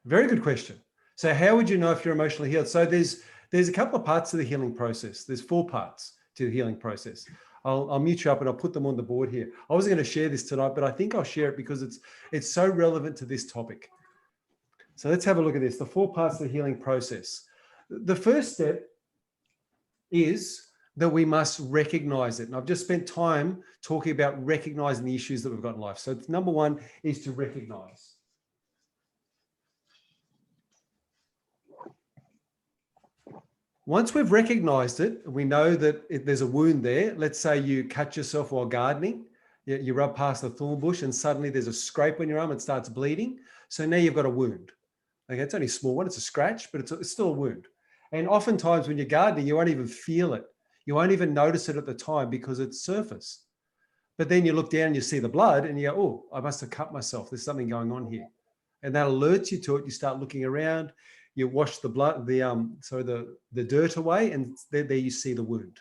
Very good question. So how would you know if you're emotionally healed? So there's a couple of parts to the healing process. There's 4 parts to the healing process. I'll mute you up and I'll put them on the board here. I wasn't going to share this tonight, but I think I'll share it because it's so relevant to this topic. So let's have a look at this. The 4 parts of the healing process. The first step is that we must recognize it. And I've just spent time talking about recognizing the issues that we've got in life. So number 1 is to recognize. Once we've recognized it, we know that there's a wound there. Let's say you cut yourself while gardening. You rub past the thorn bush and suddenly there's a scrape on your arm and starts bleeding. So now you've got a wound. Okay, it's only a small one. It's a scratch, but it's still a wound. And oftentimes when you're gardening, you won't even feel it. You won't even notice it at the time because it's surface. But then you look down and you see the blood and you go, oh, I must have cut myself. There's something going on here. And that alerts you to it. You start looking around. You wash the blood, the dirt away, and there you see the wound.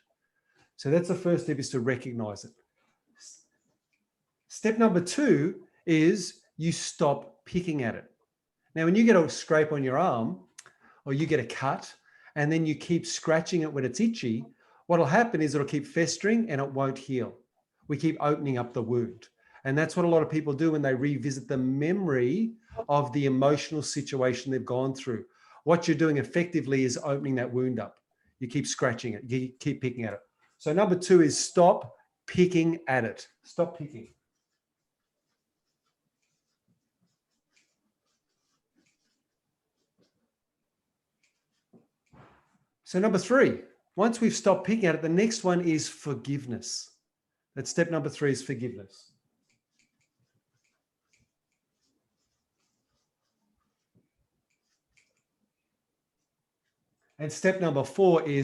So that's the first step, is to recognize it. Step number 2 is you stop picking at it. Now, when you get a scrape on your arm or you get a cut and then you keep scratching it when it's itchy, what'll happen is it'll keep festering and it won't heal. We keep opening up the wound. And that's what a lot of people do when they revisit the memory of the emotional situation they've gone through. What you're doing effectively is opening that wound up. You keep scratching it, you keep picking at it. So number 2 is stop picking at it. Stop picking. So number 3, once we've stopped picking at it, the next one is forgiveness. That's step number 3, is forgiveness. And step number 4 is